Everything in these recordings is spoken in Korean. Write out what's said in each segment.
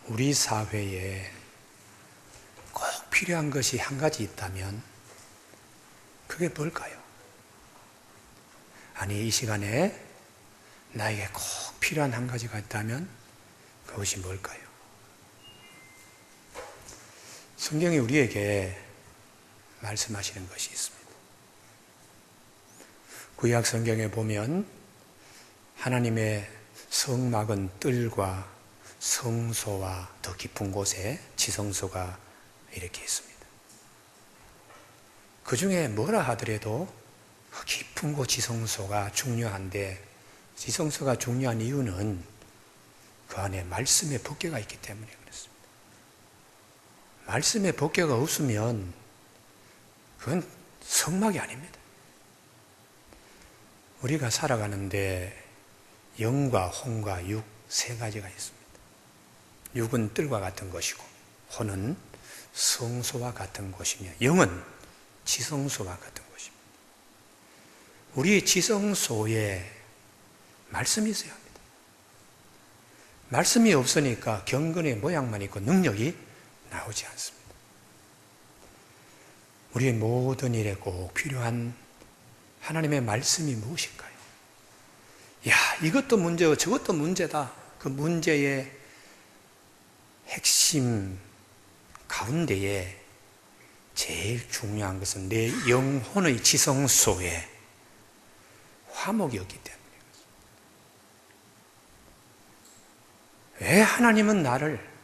우리 사회에 꼭 필요한 것이 한 가지 있다면 그게 뭘까요? 아니, 이 시간에 나에게 꼭 필요한 한 가지가 있다면 그것이 뭘까요? 성경이 우리에게 말씀하시는 것이 있습니다. 구약 성경에 보면 하나님의 성막은 뜰과 성소와 더 깊은 곳에 지성소가 이렇게 있습니다. 그 중에 뭐라 하더라도 깊은 곳 지성소가 중요한데, 지성소가 중요한 이유는 그 안에 말씀의 법궤가 있기 때문에 그렇습니다. 말씀의 법궤가 없으면 그건 성막이 아닙니다. 우리가 살아가는데 영과 혼과 육 세 가지가 있습니다. 육은 뜰과 같은 것이고, 혼은 성소와 같은 것이며, 영은 지성소와 같은 것입니다. 우리 지성소에 말씀이 있어야 합니다. 말씀이 없으니까 경건의 모양만 있고 능력이 나오지 않습니다. 우리의 모든 일에 꼭 필요한 하나님의 말씀이 무엇일까요? 야, 이것도 문제고 저것도 문제다. 그 문제의 핵심 가운데에 제일 중요한 것은 내 영혼의 지성소에 화목이 없기 때문에 그렇습니다. 왜 하나님은 나를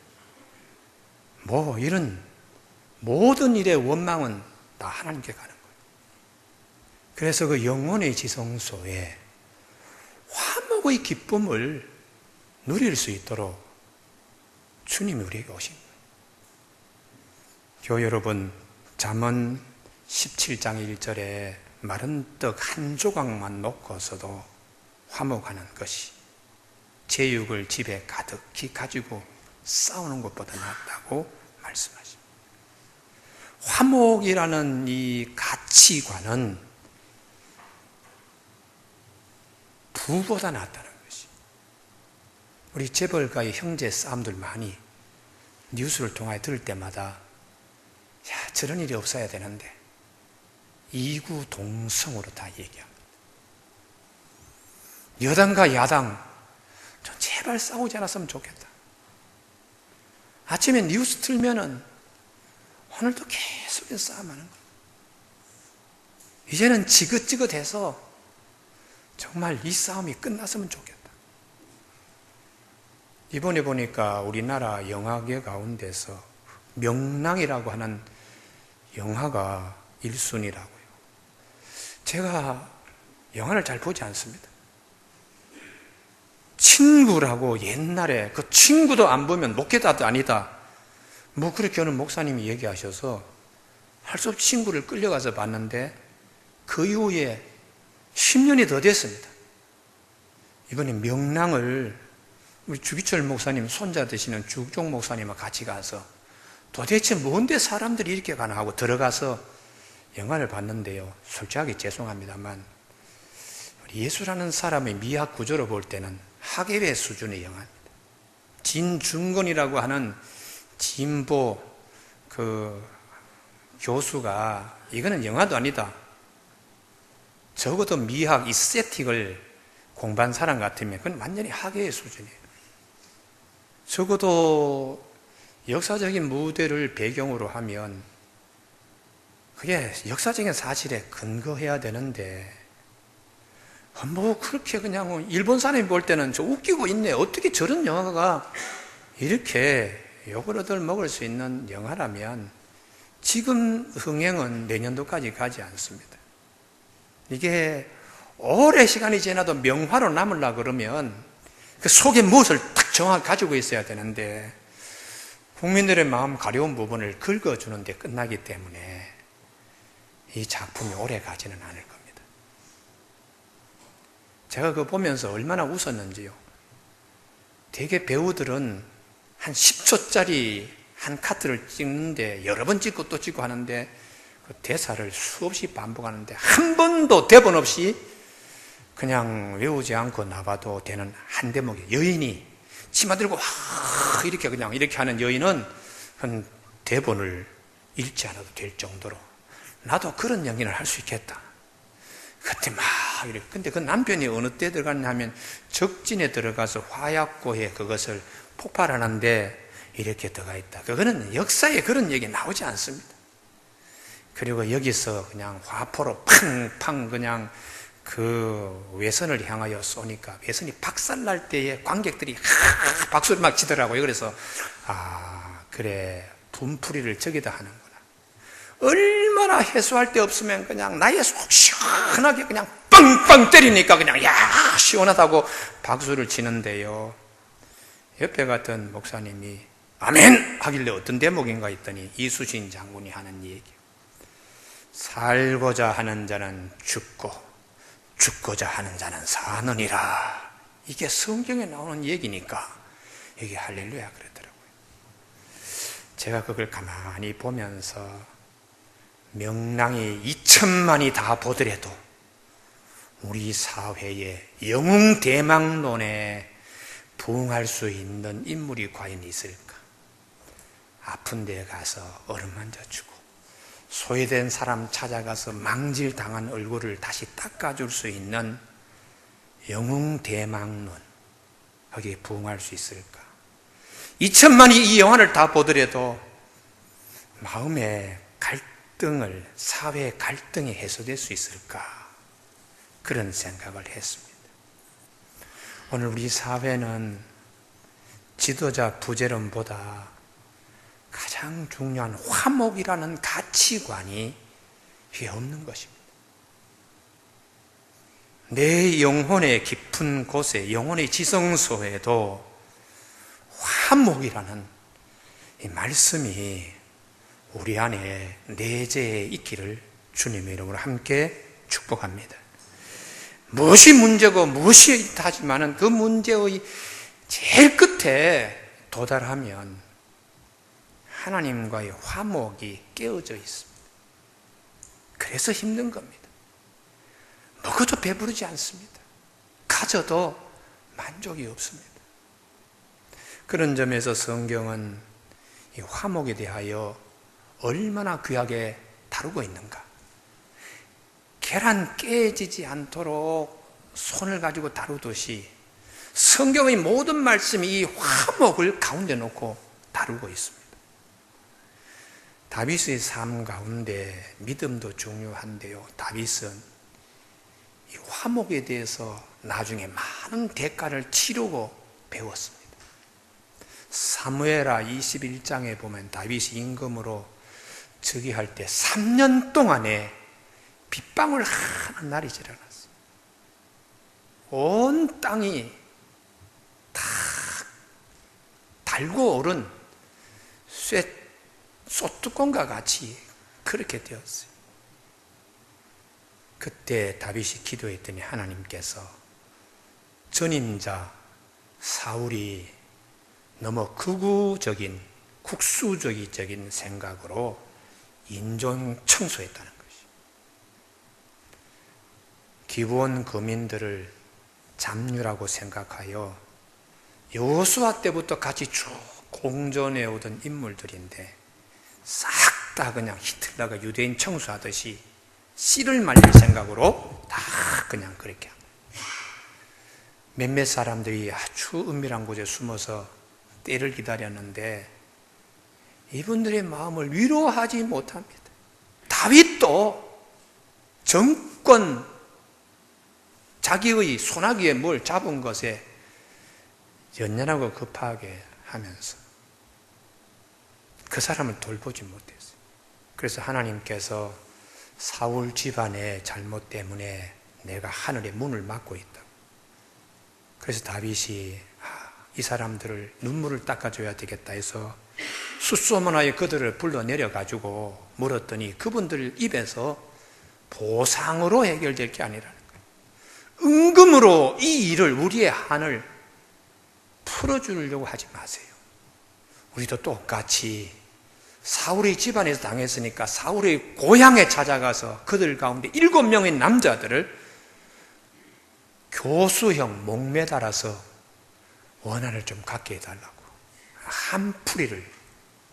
이런 모든 일의 원망은 다 하나님께 가는 거예요. 그래서 그 영혼의 지성소에 화목의 기쁨을 누릴 수 있도록 주님이 우리에게 오신 거예요. 교회 여러분, 잠언 17장 1절에 마른 떡 한 조각만 놓고서도 화목하는 것이 제육을 집에 가득히 가지고 싸우는 것보다 낫다고 말씀하십니다. 화목이라는 이 가치관은 부보다 낫다는 것이. 우리 재벌가의 형제 싸움들 많이 뉴스를 통해 들을 때마다 저런 일이 없어야 되는데 이구동성으로 다 얘기합니다. 여당과 야당 좀 제발 싸우지 않았으면 좋겠다. 아침에 뉴스 틀면은 오늘도 계속 싸움하는 거예요. 이제는 지긋지긋해서 정말 이 싸움이 끝났으면 좋겠다. 이번에 보니까 우리나라 영화계 가운데서 명랑이라고 하는 영화가 1순위라고요. 제가 영화를 잘 보지 않습니다. 친구라고 옛날에 그 친구도 안 보면 목회자도 아니다. 그렇게 어느 목사님이 얘기하셔서 할 수 없이 친구를 끌려가서 봤는데 그 이후에 10년이 더 됐습니다. 이번에 명랑을 우리 주기철 목사님 손자 되시는 주종 목사님과 같이 가서 도대체 뭔데 사람들이 이렇게 가나 하고 들어가서 영화를 봤는데요. 솔직하게 죄송합니다만 예수라는 사람의 미학 구조로 볼 때는 학예회 수준의 영화입니다. 진중건이라고 하는 진보 교수가 이거는 영화도 아니다. 적어도 미학 이 세팅을 공부한 사람 같으면 그건 완전히 학예의 수준이에요. 적어도 역사적인 무대를 배경으로 하면 그게 역사적인 사실에 근거해야 되는데 그렇게 그냥 일본 사람이 볼 때는 저 웃기고 있네. 어떻게 저런 영화가 이렇게 욕을 얻어먹을 수 있는 영화라면 지금 흥행은 내년도까지 가지 않습니다. 이게 오래 시간이 지나도 명화로 남으려고 그러면 그 속에 무엇을 딱 정확히 가지고 있어야 되는데 국민들의 마음 가려운 부분을 긁어주는 데 끝나기 때문에 이 작품이 오래 가지는 않을 겁니다. 제가 그거 보면서 얼마나 웃었는지요. 되게 배우들은 한 10초짜리 한 카트를 찍는데 여러 번 찍고 또 찍고 하는데 그 대사를 수없이 반복하는데 한 번도 대본 없이 그냥 외우지 않고 나봐도 되는 한 대목에 여인이 치마 들고 확 이렇게 그냥 이렇게 하는 여인은 한 대본을 읽지 않아도 될 정도로 나도 그런 연기를 할 수 있겠다. 그때 막 이렇게. 근데 그 남편이 어느 때 들어갔냐 하면 적진에 들어가서 화약고에 그것을 폭발하는데 이렇게 들어가 있다. 그거는 역사에 그런 얘기 나오지 않습니다. 그리고 여기서 그냥 화포로 팡팡 그냥 그 외선을 향하여 쏘니까 외선이 박살날 때에 관객들이 박수를 막 치더라고요. 그래서 그래 분풀이를 저기다 하는구나. 얼마나 해소할 데 없으면 그냥 나의 속 시원하게 그냥 빵빵 때리니까 그냥 야 시원하다고 박수를 치는데요. 옆에 갔던 목사님이 아멘 하길래 어떤 대목인가 했더니 이수신 장군이 하는 얘기. 살고자 하는 자는 죽고 죽고자 하는 자는 사느니라. 이게 성경에 나오는 얘기니까 이게 할렐루야 그러더라고요. 제가 그걸 가만히 보면서 명랑이 2천만이 다 보더라도 우리 사회에 영웅대망론에 부응할 수 있는 인물이 과연 있을까? 아픈 데 가서 얼음 만져주고 소외된 사람 찾아가서 망질당한 얼굴을 다시 닦아줄 수 있는 영웅대망론, 거기에 부응할 수 있을까? 2천만이 이 영화를 다 보더라도 마음의 갈등을, 사회의 갈등이 해소될 수 있을까? 그런 생각을 했습니다. 오늘 우리 사회는 지도자 부재론보다 가장 중요한 화목이라는 가치관이 없는 것입니다. 내 영혼의 깊은 곳에, 영혼의 지성소에도 화목이라는 이 말씀이 우리 안에 내재해 있기를 주님의 이름으로 함께 축복합니다. 무엇이 문제고 무엇이 있다 하지만은 그 문제의 제일 끝에 도달하면 하나님과의 화목이 깨어져 있습니다. 그래서 힘든 겁니다. 먹어도 배부르지 않습니다. 가져도 만족이 없습니다. 그런 점에서 성경은 이 화목에 대하여 얼마나 귀하게 다루고 있는가. 계란 깨지지 않도록 손을 가지고 다루듯이 성경의 모든 말씀이 이 화목을 가운데 놓고 다루고 있습니다. 다윗의 삶 가운데 믿음도 중요한데요. 다윗은 이 화목에 대해서 나중에 많은 대가를 치르고 배웠습니다. 사무엘하 21장에 보면 다윗이 임금으로 즉위할 때 3년 동안에 빗방울 하는 날이 지나갔어요. 온 땅이 다 달고 오른 쇠뚜껑과 같이 그렇게 되었어요. 그때 다윗이 기도했더니 하나님께서 전임자 사울이 너무 극우적인 국수적인 생각으로 인종 청소했다는 것이. 기브온 거민들을 잡류라고 생각하여 여호수아 때부터 같이 쭉 공전해 오던 인물들인데 싹 다 그냥 히틀러가 유대인 청소하듯이 씨를 말릴 생각으로 다 그냥 그렇게 합니다. 몇몇 사람들이 아주 은밀한 곳에 숨어서 때를 기다렸는데 이분들의 마음을 위로하지 못합니다. 다윗도 정권, 자기의 소나기에 뭘 잡은 것에 연연하고 급하게 하면서 그 사람을 돌보지 못했어요. 그래서 하나님께서 사울 집안의 잘못 때문에 내가 하늘의 문을 막고 있다. 그래서 다윗이 이 사람들을 눈물을 닦아줘야 되겠다 해서 숫소문하여 그들을 불러내려가지고 물었더니 그분들 입에서 보상으로 해결될 게 아니라는 거예요. 은금으로 이 일을, 우리의 한을 풀어주려고 하지 마세요. 우리도 똑같이 사울의 집안에서 당했으니까 사울의 고향에 찾아가서 그들 가운데 7명의 남자들을 교수형 목매달아서 원한을 좀 갖게 해달라고. 한 풀이를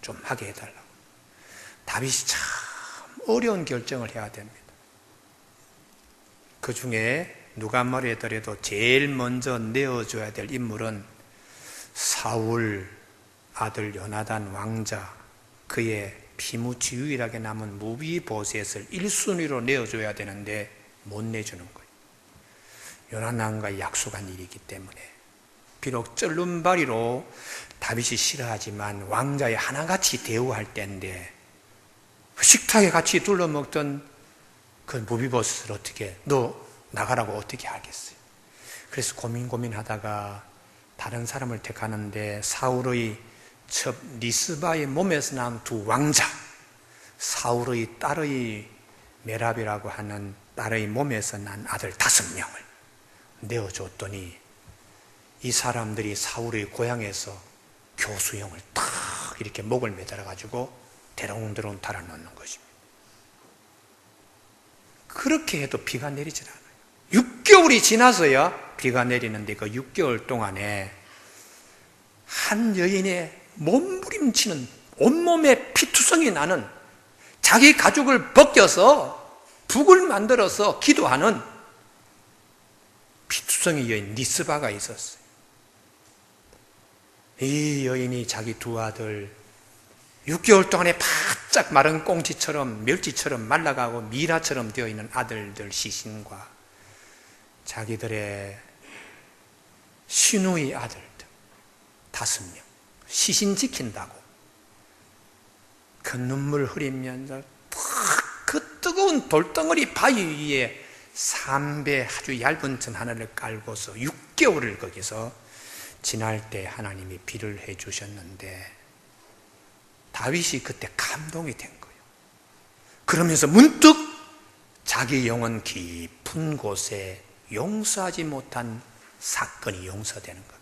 좀 하게 해달라고. 다윗이 참 어려운 결정을 해야 됩니다. 그 중에 누가 말하더라도 제일 먼저 내어줘야 될 인물은 사울 아들 요나단 왕자, 그의 피묻히 유일하게 남은 무비보셋을 1순위로 내어줘야 되는데 못 내주는 거예요. 요나단과 약속한 일이기 때문에. 비록 쩔름발이로 다윗이 싫어하지만 왕자의 하나같이 대우할 때인데 식탁에 같이 둘러먹던 그 무비보셋을 어떻게, 너 나가라고 어떻게 하겠어요? 그래서 고민하다가 다른 사람을 택하는데 사울의 첩 리스바의 몸에서 난 두 왕자, 사울의 딸의 메랍이라고 하는 딸의 몸에서 난 아들 5명을 내어줬더니 이 사람들이 사울의 고향에서 교수형을 딱 이렇게 목을 매달아 가지고 대롱대롱 달아놓는 것입니다. 그렇게 해도 비가 내리질 않아요. 6개월이 지나서야 비가 내리는데 그 6개월 동안에 한 여인의 몸부림치는 온몸에 피투성이 나는, 자기 가죽을 벗겨서 북을 만들어서 기도하는 피투성이 여인 리스바가 있었어요. 이 여인이 자기 두 아들 6개월 동안에 바짝 마른 꽁치처럼 멸치처럼 말라가고 미라처럼 되어 있는 아들들 시신과 자기들의 시누이 아들들 5명 시신 지킨다고 그 눈물 흘리면서 그 뜨거운 돌덩어리 바위 위에 삼배 아주 얇은 천 하나를 깔고서 6개월을 거기서 지날 때 하나님이 비를 해주셨는데 다윗이 그때 감동이 된 거예요. 그러면서 문득 자기 영혼 깊은 곳에 용서하지 못한 사건이 용서되는 겁니다.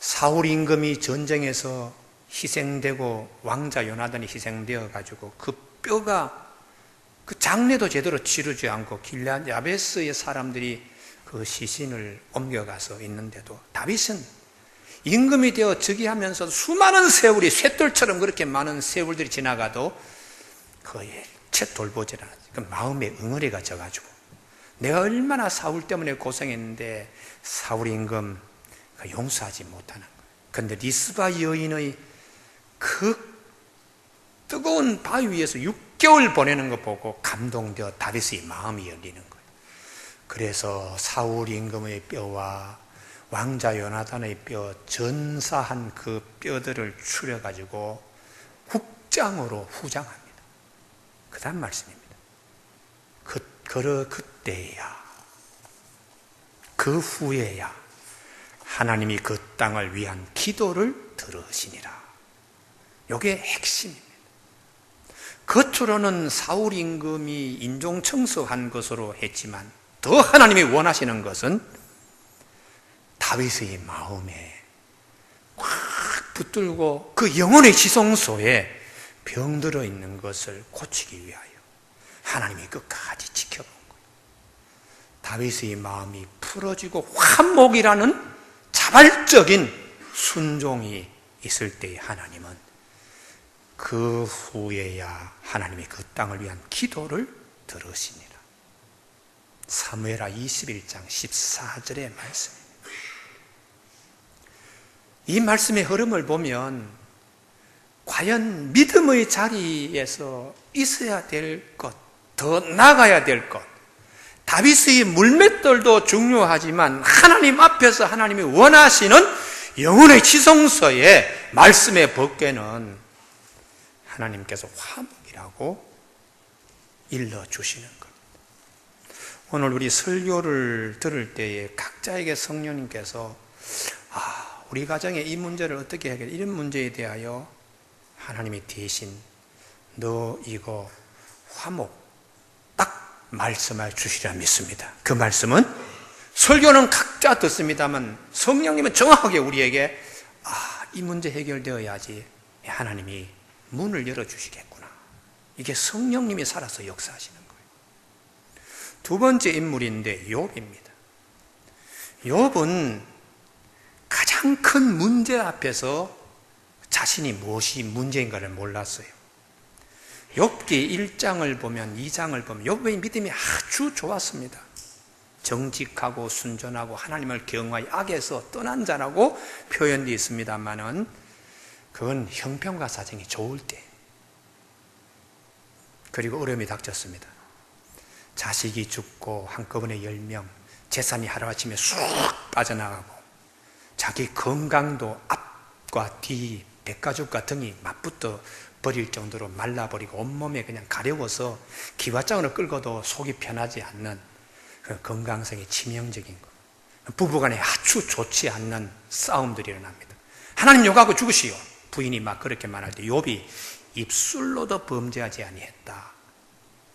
사울 임금이 전쟁에서 희생되고 왕자 요나단이 희생되어 가지고 그 뼈가 그 장례도 제대로 치르지 않고 길앗 야베스의 사람들이 그 시신을 옮겨가서 있는데도 다윗은 임금이 되어 즉위하면서 수많은 세월이 쇳돌처럼 그렇게 많은 세월들이 지나가도 그의 채 돌보질 않았어요. 그 마음에 응어리가 져가지고 내가 얼마나 사울 때문에 고생했는데 사울 임금 용서하지 못하는 거예요. 그런데 리스바 여인의 그 뜨거운 바위 위에서 6개월 보내는 거 보고 감동되어 다윗의 마음이 열리는 거예요. 그래서 사울 임금의 뼈와 왕자 요나단의 뼈, 전사한 그 뼈들을 추려가지고 국장으로 후장합니다. 그 다음 말씀입니다. 그때야, 그 후에야 하나님이 그 땅을 위한 기도를 들으시니라. 이게 핵심입니다. 겉으로는 사울 임금이 인종청소한 것으로 했지만 더 하나님이 원하시는 것은 다윗의 마음에 확 붙들고 그 영혼의 지성소에 병들어 있는 것을 고치기 위하여 하나님이 끝까지 지켜본 거예요. 다윗의 마음이 풀어지고 화목이라는 자발적인 순종이 있을 때에 하나님은 그 후에야 하나님이 그 땅을 위한 기도를 들으시니라. 사무엘하 21장 14절의 말씀입니다. 이 말씀의 흐름을 보면 과연 믿음의 자리에서 있어야 될 것, 더 나가야 될 것, 다윗의 물맷돌도 중요하지만 하나님 앞에서 하나님이 원하시는 영혼의 지성소에 말씀의 법궤는 하나님께서 화목이라고 일러주시는 겁니다. 오늘 우리 설교를 들을 때에 각자에게 성령님께서 우리 가정에 이 문제를 어떻게 해결해, 이런 문제에 대하여 하나님이 대신 너 이거 화목 딱 말씀해 주시리라 믿습니다. 그 말씀은 설교는 각자 듣습니다만 성령님은 정확하게 우리에게 이 문제 해결되어야지 하나님이 문을 열어주시겠구나. 이게 성령님이 살아서 역사하시는 거예요. 두 번째 인물인데 욥입니다. 욥은 가장 가장 큰 문제 앞에서 자신이 무엇이 문제인가를 몰랐어요. 욥기 1장을 보면 2장을 보면 욥의 믿음이 아주 좋았습니다. 정직하고 순전하고 하나님을 경외하여 악에서 떠난 자라고 표현되어 있습니다만은 그건 형편과 사정이 좋을 때, 그리고 어려움이 닥쳤습니다. 자식이 죽고 한꺼번에 10명, 재산이 하루아침에 쑥 빠져나가고 자기 건강도 앞과 뒤, 백가죽과 등이 맞붙어 버릴 정도로 말라버리고 온몸에 그냥 가려워서 기와장으로 끌고도 속이 편하지 않는 그 건강성이 치명적인 것. 부부간에 아주 좋지 않는 싸움들이 일어납니다. 하나님 욕하고 죽으시오. 부인이 막 그렇게 말할 때 욥이 입술로도 범죄하지 아니했다.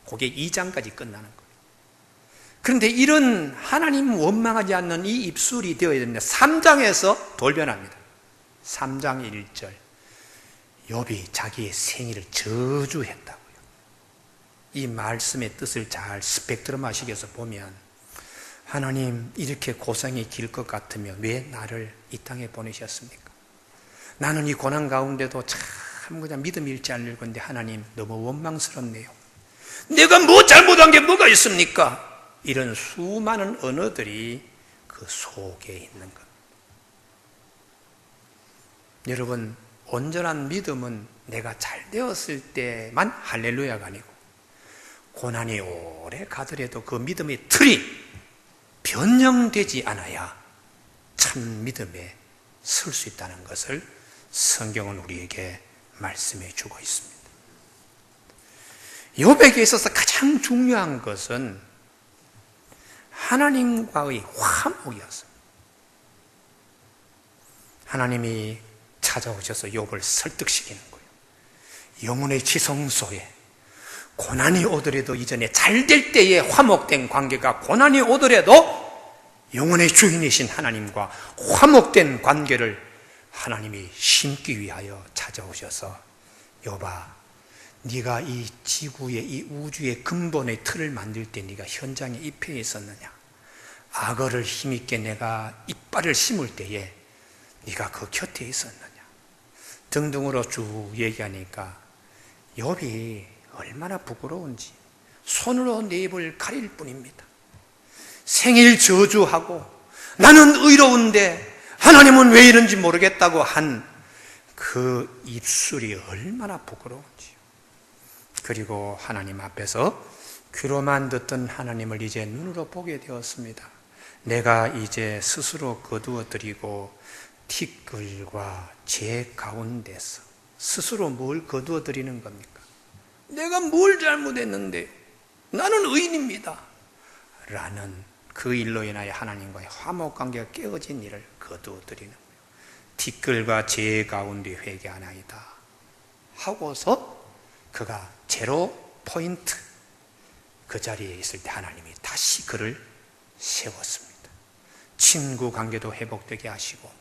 그게 2장까지 끝나는 거예요. 그런데 이런 하나님 원망하지 않는 이 입술이 되어야 되는데 3장에서 돌변합니다. 3장 1절 욥이 자기의 생일을 저주했다고요. 이 말씀의 뜻을 잘 스펙트럼 하시게서 보면 하나님 이렇게 고생이 길 것 같으면 왜 나를 이 땅에 보내셨습니까? 나는 이 고난 가운데도 참 그냥 믿음이 잃지 않을 건데 하나님 너무 원망스럽네요. 내가 뭐 잘못한 게 뭐가 있습니까? 이런 수많은 언어들이 그 속에 있는 것. 여러분, 온전한 믿음은 내가 잘 되었을 때만 할렐루야가 아니고 고난이 오래 가더라도 그 믿음의 틀이 변형되지 않아야 참 믿음에 설 수 있다는 것을 성경은 우리에게 말씀해 주고 있습니다. 욥에게 있어서 가장 중요한 것은 하나님과의 화목이었습니다. 하나님이 찾아오셔서 욥을 설득시키는 거예요. 영혼의 지성소에 고난이 오더라도 이전에 잘 될 때에 화목된 관계가 고난이 오더라도 영혼의 주인이신 하나님과 화목된 관계를 하나님이 심기 위하여 찾아오셔서 욥아, 네가 이 지구의 이 우주의 근본의 틀을 만들 때 네가 현장에 입혀 있었느냐? 악어를 힘있게 내가 이빨을 심을 때에 네가 그 곁에 있었느냐? 등등으로 쭉 얘기하니까 욥이 얼마나 부끄러운지 손으로 내 입을 가릴 뿐입니다. 생일 저주하고 나는 의로운데 하나님은 왜 이런지 모르겠다고 한 그 입술이 얼마나 부끄러운지요. 그리고 하나님 앞에서 귀로만 듣던 하나님을 이제 눈으로 보게 되었습니다. 내가 이제 스스로 거두어드리고 티끌과 재 가운데서 스스로 뭘 거두어드리는 겁니까? 내가 뭘 잘못했는데 나는 의인입니다 라는 그 일로 인하여 하나님과의 화목관계가 깨어진 일을 거두어드리는 거예요. 티끌과 재 가운데 회개하나이다 하고서 그가 제로 포인트 그 자리에 있을 때 하나님이 다시 그를 세웠습니다. 친구 관계도 회복되게 하시고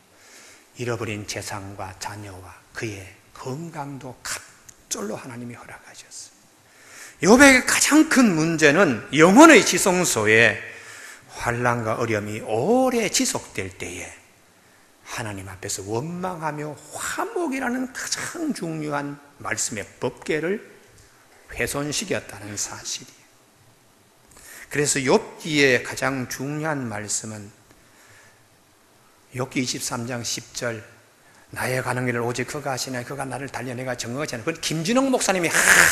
잃어버린 재산과 자녀와 그의 건강도 갑절로 하나님이 허락하셨어요. 욥에게 가장 큰 문제는 영혼의 지성소에 환난과 어려움이 오래 지속될 때에 하나님 앞에서 원망하며 화목이라는 가장 중요한 말씀의 법궤를 훼손시켰다는 사실이에요. 그래서 욥기의 가장 중요한 말씀은 욥기 23장 10절 나의 가는 길을 오직 그가 하시나니 그가 나를 달려 내가 정하지 않아. 그건 김진홍 목사님이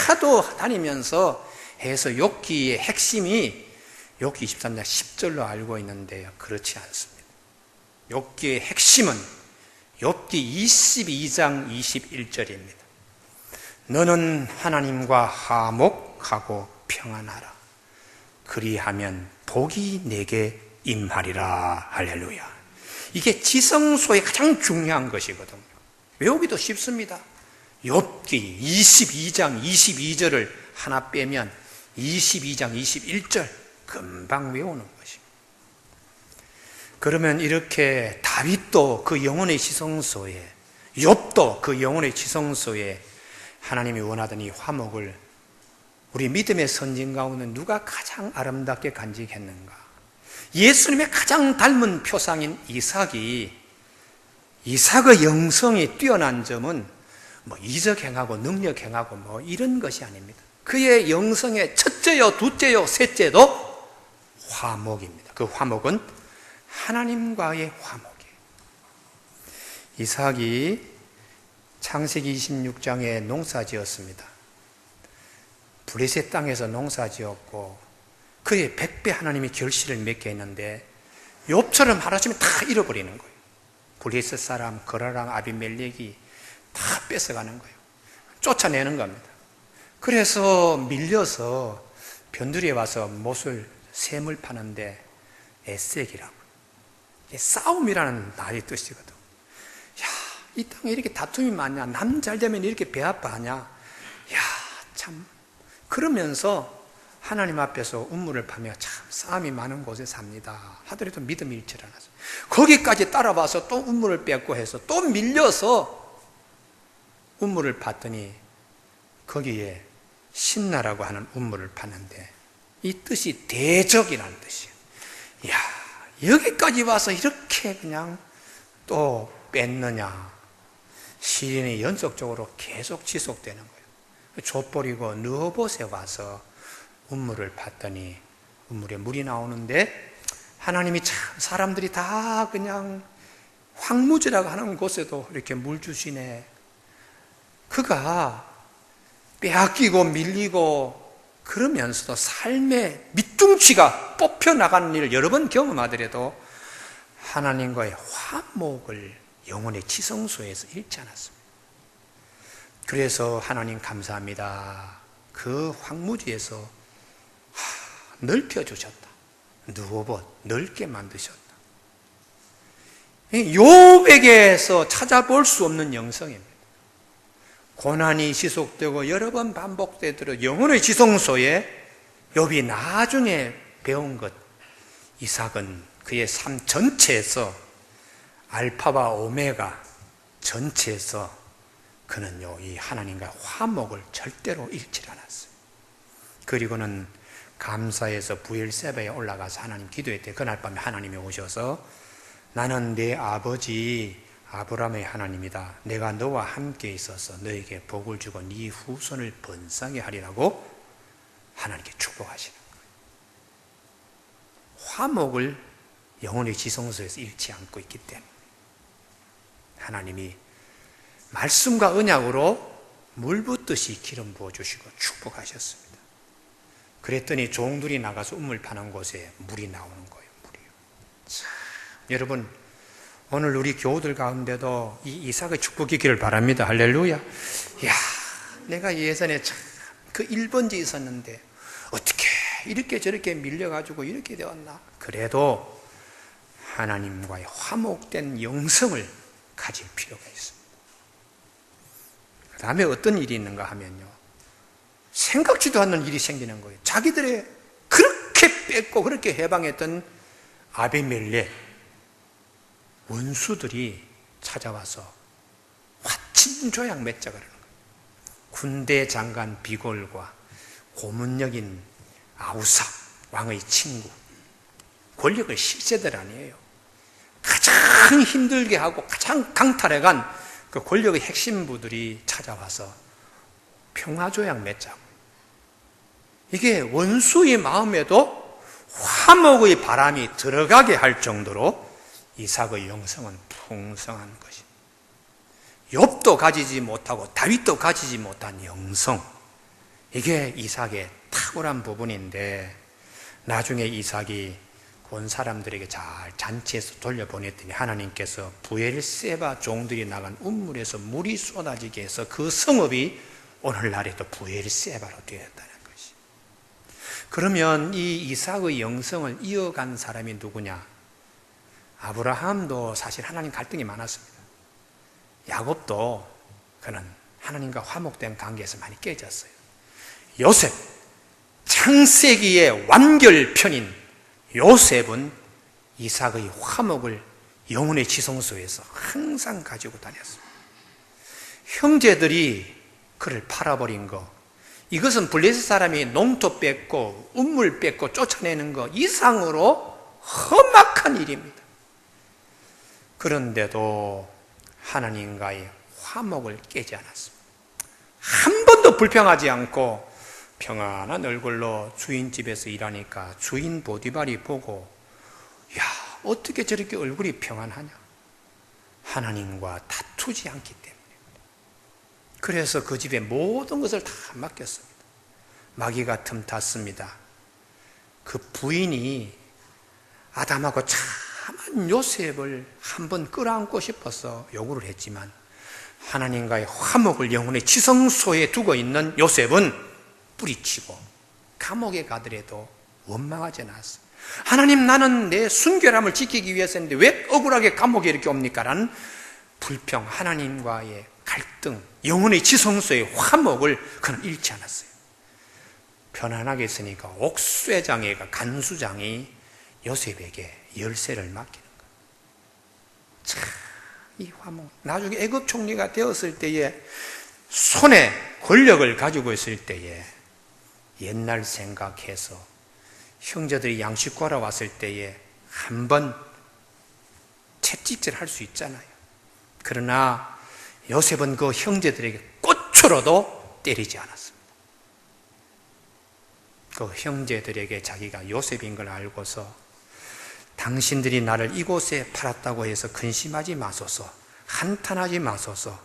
하도 다니면서 해서 욥기의 핵심이 욥기 23장 10절로 알고 있는데요. 그렇지 않습니다. 욥기의 핵심은 욥기 22장 21절입니다. 너는 하나님과 화목하고 평안하라. 그리하면 복이 내게 임하리라. 할렐루야. 이게 지성소의 가장 중요한 것이거든요. 외우기도 쉽습니다. 욥기 22장 22절을 하나 빼면 22장 21절 금방 외우는 것입니다. 그러면 이렇게 다윗도 그 영혼의 지성소에, 욥도 그 영혼의 지성소에 하나님이 원하던 이 화목을 우리 믿음의 선진 가운데 누가 가장 아름답게 간직했는가? 예수님의 가장 닮은 표상인 이삭이 이삭의 영성이 뛰어난 점은 뭐 이적 행하고 능력 행하고 뭐 이런 것이 아닙니다. 그의 영성의 첫째요, 둘째요, 셋째도 화목입니다. 그 화목은 하나님과의 화목이에요. 이삭이 창세기 26장에 농사 지었습니다. 블레셋 땅에서 농사 지었고 그의 100배 하나님이 결실을 맺게 했는데 욥처럼 하루아침에 다 잃어버리는 거예요. 블레셋 사람 거라랑 아비멜렉이 다 뺏어가는 거예요. 쫓아내는 겁니다. 그래서 밀려서 변두리에 와서 못을 샘을 파는데 에색이라고. 싸움이라는 말의 뜻이거든. 야, 이 땅에 이렇게 다툼이 많냐? 남 잘 되면 이렇게 배 아파하냐? 야, 참. 그러면서 하나님 앞에서 운물을 파며 참 싸움이 많은 곳에 삽니다 하더라도 믿음이 잃지 않았어요. 거기까지 따라와서 또 운물을 뺏고 해서 또 밀려서 운물을 팠더니 거기에 신나라고 하는 운물을 팠는데 이 뜻이 대적이라는 뜻이에요. 이야, 여기까지 와서 이렇게 그냥 또 뺐느냐. 시련이 연속적으로 계속 지속되는 거예요. 족보리고 느봇에 와서 운물을 팠더니 운물에 물이 나오는데 하나님이 참 사람들이 다 그냥 황무지라고 하는 곳에도 이렇게 물 주시네. 그가 빼앗기고 밀리고 그러면서도 삶의 밑둥치가 뽑혀나가는 일을 여러 번 경험하더라도 하나님과의 화목을 영혼의 지성소에서 잃지 않았습니다. 그래서 하나님 감사합니다. 그 황무지에서 넓혀주셨다. 누워봇 넓게 만드셨다. 욥에게서 찾아볼 수 없는 영성입니다. 고난이 지속되고 여러 번 반복되도록 영혼의 지성소에 욥이 나중에 배운 것, 이삭은 그의 삶 전체에서 알파와 오메가 전체에서 그는요, 이 하나님과 화목을 절대로 잃지 않았어요. 그리고는 감사해서 부엘세바에 올라가서 하나님 기도했대. 그날 밤에 하나님이 오셔서 나는 내 아버지 아브라함의 하나님이다. 내가 너와 함께 있어서 너에게 복을 주고 네 후손을 번성하게 하리라고 하나님께 축복하시는 거예요. 화목을 영혼의 지성소에서 잃지 않고 있기 때문에 하나님이 말씀과 언약으로 물 붓듯이 기름 부어주시고 축복하셨습니다. 그랬더니 종들이 나가서 우물 파는 곳에 물이 나오는 거예요. 물이요. 참, 여러분 오늘 우리 교우들 가운데도 이 이삭의 축복이 있기를 바랍니다. 할렐루야. 야, 내가 예전에 참 그 1번지에 있었는데 어떻게 이렇게 저렇게 밀려가지고 이렇게 되었나. 그래도 하나님과의 화목된 영성을 가질 필요가 있습니다. 그 다음에 어떤 일이 있는가 하면요, 생각지도 않는 일이 생기는 거예요. 자기들의 그렇게 뺏고 그렇게 해방했던 아비멜렉 원수들이 찾아와서 화친조약 맺자 그러는 거예요. 군대 장관 비골과 고문역인 아우사 왕의 친구, 권력을 실세들 아니에요. 가장 힘들게 하고 가장 강탈해간 그 권력의 핵심부들이 찾아와서 평화조약 맺자고. 이게 원수의 마음에도 화목의 바람이 들어가게 할 정도로 이삭의 영성은 풍성한 것입니다. 욥도 가지지 못하고 다윗도 가지지 못한 영성, 이게 이삭의 탁월한 부분인데 나중에 이삭이 온 사람들에게 잘 잔치해서 돌려보냈더니 하나님께서 부엘세바 종들이 나간 운물에서 물이 쏟아지게 해서 그 성읍이 오늘날에도 부엘세바로 되었다는 것이. 그러면 이 이삭의 영성을 이어간 사람이 누구냐? 아브라함도 사실 하나님 갈등이 많았습니다. 야곱도 그는 하나님과 화목된 관계에서 많이 깨졌어요. 요셉, 창세기의 완결편인 요셉은 이삭의 화목을 영혼의 지성소에서 항상 가지고 다녔습니다. 형제들이 그를 팔아버린 거, 이것은 블레셋 사람이 농토 뺏고 운물 뺏고 쫓아내는 거 이상으로 험악한 일입니다. 그런데도 하나님과의 화목을 깨지 않았습니다. 한 번도 불평하지 않고 평안한 얼굴로 주인 집에서 일하니까 주인 보디발이 보고, 야, 어떻게 저렇게 얼굴이 평안하냐? 하나님과 다투지 않기 때문에. 그래서 그 집의 모든 것을 다 맡겼습니다. 마귀가 틈탔습니다. 그 부인이 아담하고 참한 요셉을 한번 끌어안고 싶어서 요구를 했지만, 하나님과의 화목을 영혼의 지성소에 두고 있는 요셉은 뿌리치고 감옥에 가더라도 원망하지 않았어요. 하나님, 나는 내 순결함을 지키기 위해서인데 왜 억울하게 감옥에 이렇게 옵니까? 라는 불평, 하나님과의 갈등, 영혼의 지성소의 화목을 그는 잃지 않았어요. 편안하게 있으니까 옥쇄장애가, 간수장이 요셉에게 열쇠를 맡기는 거예요. 참, 이 화목. 나중에 애굽 총리가 되었을 때에, 손에 권력을 가지고 있을 때에 옛날 생각해서 형제들이 양식 구하러 왔을 때에 한번 채찍질 할 수 있잖아요. 그러나 요셉은 그 형제들에게 꽃으로도 때리지 않았습니다. 그 형제들에게 자기가 요셉인 걸 알고서, 당신들이 나를 이곳에 팔았다고 해서 근심하지 마소서, 한탄하지 마소서,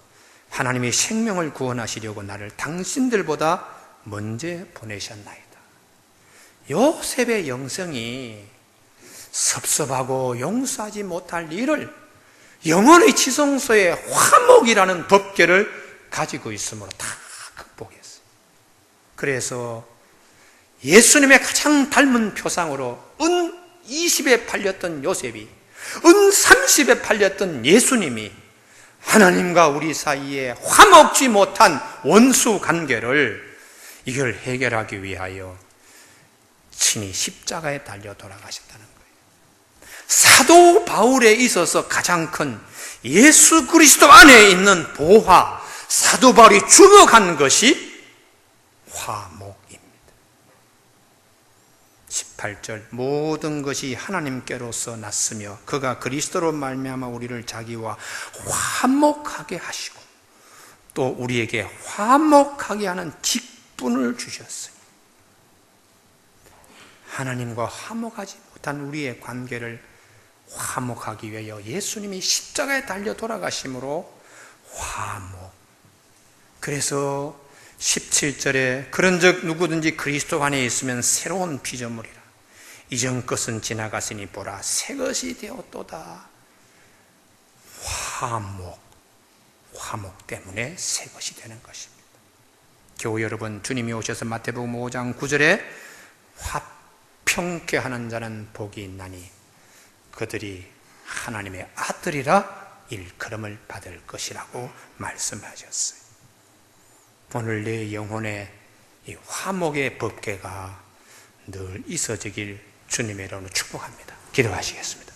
하나님의 생명을 구원하시려고 나를 당신들보다 먼저 보내셨나이다. 요셉의 영성이 섭섭하고 용서하지 못할 일을 영혼의 지성소의 화목이라는 법궤를 가지고 있으므로 다 극복했어요. 그래서 예수님의 가장 닮은 표상으로 은 20에 팔렸던 요셉이, 은 30에 팔렸던 예수님이 하나님과 우리 사이에 화목지 못한 원수 관계를 이걸 해결하기 위하여 친히 십자가에 달려 돌아가셨다는 거예요. 사도 바울에 있어서 가장 큰 예수 그리스도 안에 있는 보화, 사도 바울이 주목한 것이 화목입니다. 18절, 모든 것이 하나님께로서 났으며 그가 그리스도로 말미암아 우리를 자기와 화목하게 하시고 또 우리에게 화목하게 하는 직분을 주셨으니, 하나님과 화목하지 못한 우리의 관계를 화목하기 위하여 예수님이 십자가에 달려 돌아가심으로 화목. 그래서 17절에 그런즉 누구든지 그리스도 안에 있으면 새로운 피조물이라, 이전 것은 지나갔으니 보라 새 것이 되었도다. 화목 때문에 새 것이 되는 것입니다. 교우 여러분, 주님이 오셔서 마태복음 5장 9절에 화평케 하는 자는 복이 있나니 그들이 하나님의 아들이라 일컬음을 받을 것이라고 말씀하셨어요. 오늘 내 영혼에 이 화목의 법궤가 늘 있어지길 주님의 이름으로 축복합니다. 기도하시겠습니다.